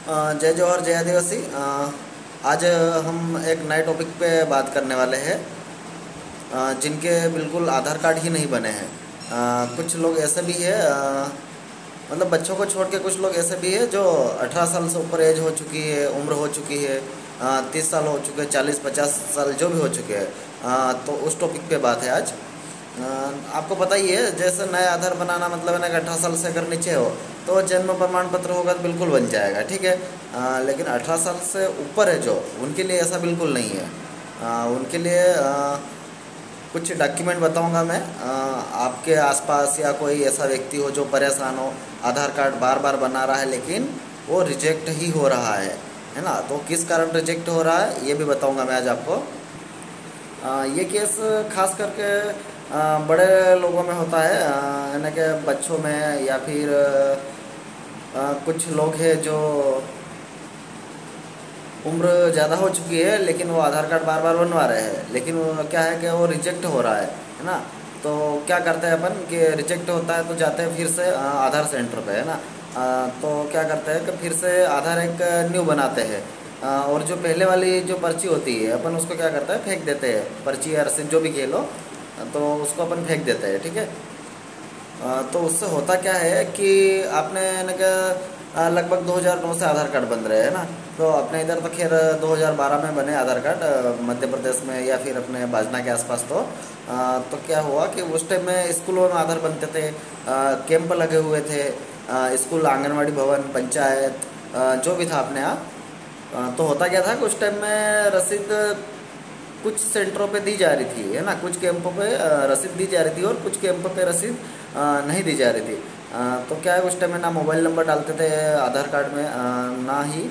जय जवाहर जय आदिवासी। आज हम एक नए टॉपिक पे बात करने वाले हैं, जिनके बिल्कुल आधार कार्ड ही नहीं बने हैं। कुछ लोग ऐसे भी है, मतलब बच्चों को छोड़ के कुछ लोग ऐसे भी है जो 18 साल से ऊपर एज हो चुकी है, उम्र हो चुकी है, 30 साल हो चुके हैं, 40-50 साल जो भी हो चुके हैं। तो उस टॉपिक पे बात है आज। आपको पता ही है, जैसे नया आधार बनाना मतलब है ना कि 18 साल से अगर नीचे हो तो जन्म प्रमाण पत्र होगा तो बिल्कुल बन जाएगा, ठीक है। लेकिन 18 साल से ऊपर है जो, उनके लिए ऐसा बिल्कुल नहीं है। उनके लिए कुछ डॉक्यूमेंट बताऊंगा मैं। आपके आसपास या कोई ऐसा व्यक्ति हो जो परेशान हो, आधार कार्ड बार बार बना रहा है लेकिन वो रिजेक्ट ही हो रहा है ना। तो किस कारण रिजेक्ट हो रहा है ये भी बताऊंगा मैं आज आपको। ये केस खास करके बड़े लोगों में होता है, यानी कि बच्चों में, या फिर कुछ लोग हैं जो उम्र ज़्यादा हो चुकी है लेकिन वो आधार कार्ड बार बार बनवा रहे हैं, लेकिन वो क्या है कि वो रिजेक्ट हो रहा है ना। तो क्या करते हैं अपन कि रिजेक्ट होता है तो जाते हैं फिर से आधार सेंटर पे, है ना। तो क्या करते हैं कि फिर से आधार एक न्यू बनाते हैं। और जो पहले वाली जो पर्ची होती है अपन उसको क्या करते हैं, फेंक देते हैं। पर्ची या रसीद जो भी कह लो, तो उसको अपन फेंक देते हैं, ठीक है। तो उससे होता क्या है कि आपने न कि लगभग 2009 से आधार कार्ड बन रहे हैं ना। तो अपने इधर तो खैर 2012 में बने आधार कार्ड, मध्य प्रदेश में या फिर अपने बाजना के आसपास। तो क्या हुआ कि उस टाइम में स्कूलों में आधार बनते थे, कैंप लगे हुए थे, स्कूल, आंगनवाड़ी भवन, पंचायत, जो भी था अपने यहाँ। तो होता क्या था कि उस टाइम में रसीद कुछ सेंटरों पे दी जा रही थी, है ना। कुछ कैंपों पे रसीद दी जा रही थी और कुछ कैंपों पे रसीद नहीं दी जा रही थी। तो क्या है, उस टाइम में ना मोबाइल नंबर डालते थे आधार कार्ड में, ना ही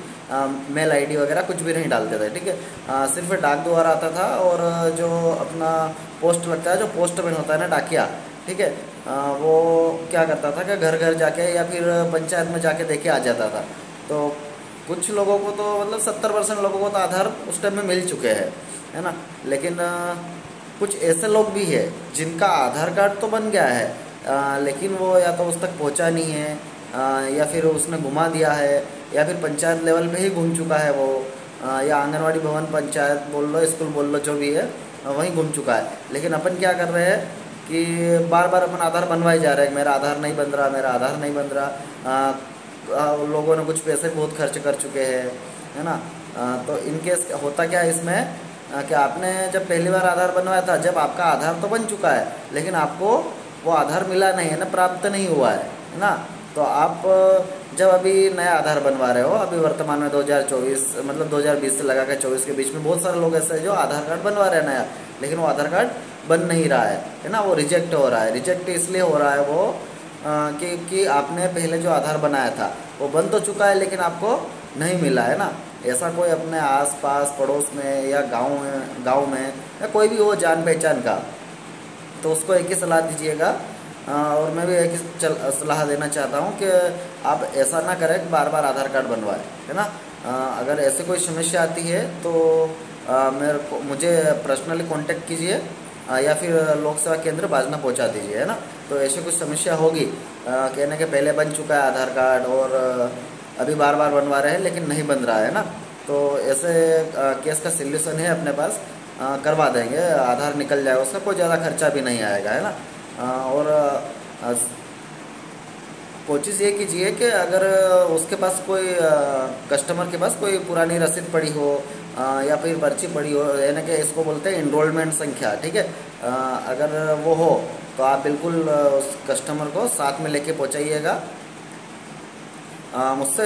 मेल आईडी वगैरह कुछ भी नहीं डालते थे, ठीक है। सिर्फ डाक द्वारा आता था, और जो अपना पोस्ट लगता है, जो पोस्टमैन होता है ना, डाकिया, ठीक है। वो क्या करता था कि घर घर जाके या फिर पंचायत में जाके देके आ जाता था। तो कुछ लोगों को तो मतलब 70% लोगों को तो आधार उस टाइम में मिल चुके हैं, है ना। लेकिन कुछ ऐसे लोग भी है जिनका आधार कार्ड तो बन गया है, लेकिन वो या तो उस तक पहुंचा नहीं है, या फिर उसने घुमा दिया है, या फिर पंचायत लेवल पे ही घूम चुका है वो, या आंगनवाड़ी भवन, पंचायत बोल लो, स्कूल बोल लो, जो भी है वहीं घूम चुका है। लेकिन अपन क्या कर रहे हैं कि बार बार अपन आधार बनवाए जा रहे हैं, मेरा आधार नहीं बन रहा, मेरा आधार नहीं बन रहा। लोगों ने कुछ पैसे बहुत खर्च कर चुके हैं, है ना। तो इनकेस होता क्या है इसमें कि आपने जब पहली बार आधार बनवाया था, जब आपका आधार तो बन चुका है लेकिन आपको वो आधार मिला नहीं है ना, प्राप्त नहीं हुआ है ना। तो आप जब अभी नया आधार बनवा रहे हो, अभी वर्तमान में 2024 मतलब 2020 से लगा कर 24 के बीच में बहुत सारे लोग ऐसे हैं जो आधार कार्ड बनवा रहे हैं नया, लेकिन वो आधार कार्ड बन नहीं रहा है ना। वो रिजेक्ट हो रहा है। रिजेक्ट इसलिए हो रहा है वो कि आपने पहले जो आधार बनाया था वो बन तो चुका है लेकिन आपको नहीं मिला है ना। ऐसा कोई अपने आस पास पड़ोस में या गांव में या कोई भी हो जान पहचान का, तो उसको एक ही सलाह दीजिएगा। और मैं भी एक ही सलाह देना चाहता हूँ कि आप ऐसा ना करें कि बार बार आधार कार्ड बनवाएं, है ना। अगर ऐसे कोई समस्या आती है तो मुझे पर्सनली कांटेक्ट कीजिए, या फिर लोक सेवा केंद्र बाजना पहुँचा दीजिए, है ना। तो ऐसी कुछ समस्या होगी, कहने के पहले बन चुका है आधार कार्ड और अभी बार बार बनवा रहे हैं लेकिन नहीं बन रहा है ना, तो ऐसे केस का सिल्यूशन है अपने पास, करवा देंगे, आधार निकल जाएगा, उसका कोई ज़्यादा खर्चा भी नहीं आएगा, है ना। और कोशिश ये कीजिए कि अगर उसके पास कोई कस्टमर के पास कोई पुरानी रसीद पड़ी हो, या फिर पर्ची पड़ी हो, यानी कि इसको बोलते हैं इनरोलमेंट संख्या, ठीक है। अगर वो हो तो आप बिल्कुल उस कस्टमर को साथ में लेके पहुँचाइएगा। मुझसे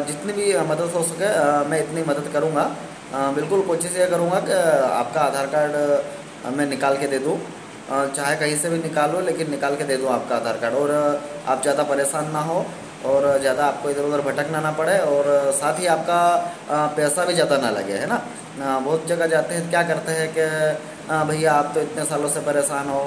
जितनी भी मदद हो सके मैं इतनी मदद करूँगा। बिल्कुल कोशिश ये करूँगा कि आपका आधार कार्ड मैं निकाल के दे दूँ, चाहे कहीं से भी निकालो लेकिन निकाल के दे दूँ आपका आधार कार्ड, और आप ज़्यादा परेशान ना हो, और ज़्यादा आपको इधर उधर भटकना ना पड़े, और साथ ही आपका पैसा भी ज़्यादा ना लगे, है ना। बहुत जगह जाते हैं, क्या करते हैं कि भैया आप तो इतने सालों से परेशान हो,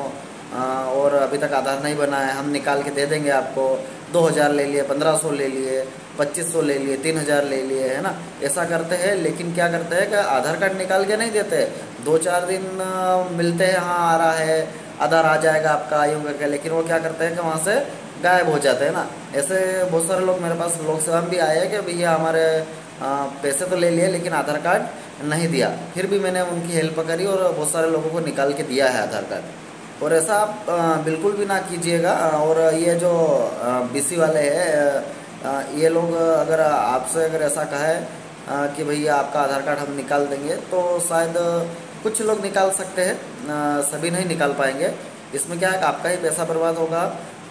और अभी तक आधार नहीं बना है, हम निकाल के दे देंगे आपको। 2000 ले लिए, 1500 ले लिए, 2500 ले लिए, 3000 ले लिए, है ना। ऐसा करते हैं, लेकिन क्या करते हैं कि आधार कार्ड निकाल के नहीं देते। 2-4 दिन मिलते हैं, हाँ आ रहा है, आधार आ जाएगा आपका, यूँ करके। लेकिन वो क्या करते हैं कि वहाँ से गायब हो जाते हैं ना। ऐसे बहुत सारे लोग मेरे पास लोक सेवा में भी आए हैं कि भैया हमारे पैसे तो ले लिए लेकिन आधार कार्ड नहीं दिया, फिर भी मैंने उनकी हेल्प करी और बहुत सारे लोगों को निकाल के दिया है आधार कार्ड। और ऐसा आप बिल्कुल भी ना कीजिएगा। और ये जो बीसी वाले हैं, ये लोग अगर आपसे अगर ऐसा कहे कि भैया आपका आधार कार्ड हम निकाल देंगे, तो शायद कुछ लोग निकाल सकते हैं, सभी नहीं निकाल पाएंगे। इसमें क्या है कि आपका ही पैसा बर्बाद होगा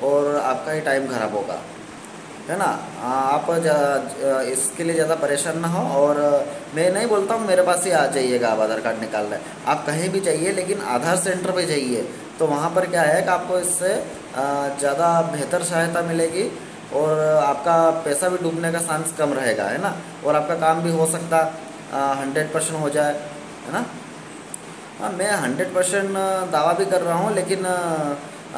और आपका ही टाइम खराब होगा, है ना। आप इसके लिए ज़्यादा परेशान ना हो। और मैं नहीं बोलता हूँ मेरे पास ही आ जाइएगा आप आधार कार्ड निकालने, आप कहीं भी जाइए लेकिन आधार सेंटर पे जाइए। तो वहाँ पर क्या है कि आपको इससे ज़्यादा बेहतर सहायता मिलेगी और आपका पैसा भी डूबने का चांस कम रहेगा, है ना। और आपका काम भी हो सकता 100% हो जाए, है ना। हाँ, मैं 100% दावा भी कर रहा हूँ, लेकिन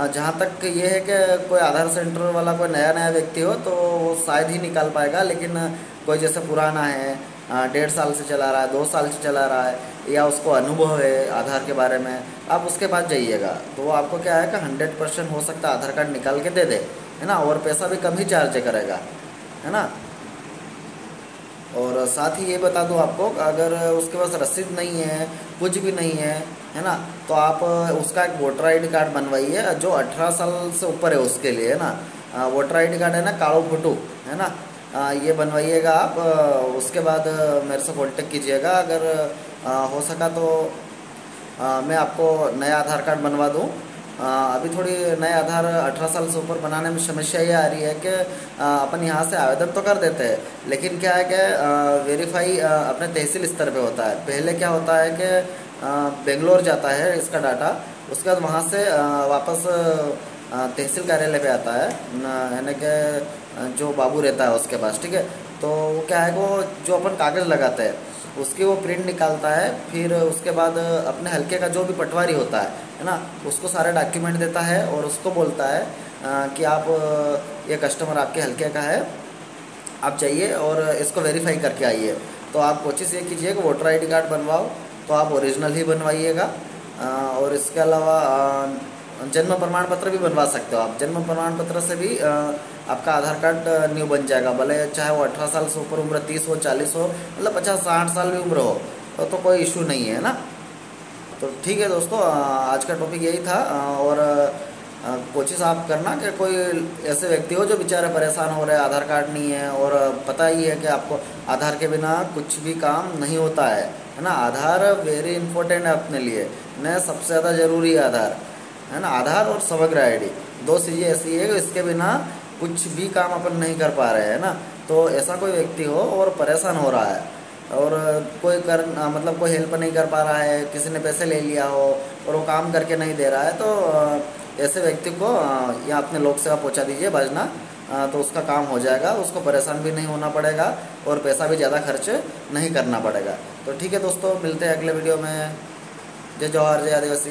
जहाँ तक ये है कि कोई आधार सेंटर वाला कोई नया नया व्यक्ति हो तो वो शायद ही निकाल पाएगा। लेकिन कोई जैसे पुराना है, 1.5 साल से चला रहा है, 2 साल से चला रहा है, या उसको अनुभव है आधार के बारे में, आप उसके पास जाइएगा तो वो आपको क्या है कि 100% हो सकता है आधार कार्ड निकाल के दे दे, है ना। और पैसा भी कम ही चार्ज करेगा, है ना। और साथ ही ये बता दूं आपको, अगर उसके पास रसीद नहीं है, कुछ भी नहीं है ना, तो आप उसका एक वोटर आईडी कार्ड बनवाइए जो 18 साल से ऊपर है उसके लिए, है ना। वोटर आईडी कार्ड है ना, कालो फोटो, है ना। ये बनवाइएगा आप। उसके बाद मेरे से कांटेक्ट कीजिएगा। अगर हो सका तो मैं आपको नया आधार कार्ड बनवा दूँ। अभी थोड़ी नए आधार 18 साल से ऊपर बनाने में समस्या ये आ रही है कि अपन यहाँ से आवेदन तो कर देते हैं, लेकिन क्या है कि वेरीफाई अपने तहसील स्तर पे होता है। पहले क्या होता है कि बेंगलोर जाता है इसका डाटा, उसके बाद वहाँ से वापस तहसील कार्यालय पे आता है, यानी कि जो बाबू रहता है उसके पास, ठीक है। तो वो क्या है, वो जो अपन कागज़ लगाते हैं उसकी वो प्रिंट निकालता है, फिर उसके बाद अपने हल्के का जो भी पटवारी होता है ना, उसको सारे डॉक्यूमेंट देता है और उसको बोलता है कि आप ये कस्टमर आपके हल्के का है, आप जाइए और इसको वेरीफाई करके आइए। तो आप कोशिश ये कीजिए कि वोटर आईडी कार्ड बनवाओ तो आप ओरिजिनल ही बनवाइएगा। और इसके अलावा जन्म प्रमाण पत्र भी बनवा सकते हो आप। जन्म प्रमाण पत्र से भी आपका आधार कार्ड न्यू बन जाएगा, भले चाहे वो 18 साल से ऊपर उम्र, 30 हो, 40 हो, मतलब 50-60 साल भी उम्र हो तो कोई इशू नहीं है ना। तो ठीक है दोस्तों, आज का टॉपिक यही था। और कोशिश आप करना कि कोई ऐसे व्यक्ति हो जो बेचारे परेशान हो रहे हैं, आधार कार्ड नहीं है, और पता ही है कि आपको आधार के बिना कुछ भी काम नहीं होता है ना। आधार वेरी इंपॉर्टेंट है अपने लिए, न सबसे ज़्यादा ज़रूरी है आधार, है ना। आधार और समग्र आईडी, दो चीज़ें ऐसी है कि इसके बिना कुछ भी काम अपन नहीं कर पा रहे हैं ना। तो ऐसा कोई व्यक्ति हो और परेशान हो रहा है और कोई मतलब कोई हेल्प नहीं कर पा रहा है, किसी ने पैसे ले लिया हो और वो काम करके नहीं दे रहा है, तो ऐसे व्यक्ति को या अपने लोक सेवा पहुंचा दीजिए बाजना, तो उसका काम हो जाएगा, उसको परेशान भी नहीं होना पड़ेगा और पैसा भी ज़्यादा खर्च नहीं करना पड़ेगा। तो ठीक है दोस्तों, मिलते हैं अगले वीडियो में। जय जवाहर, जय आदिवासी।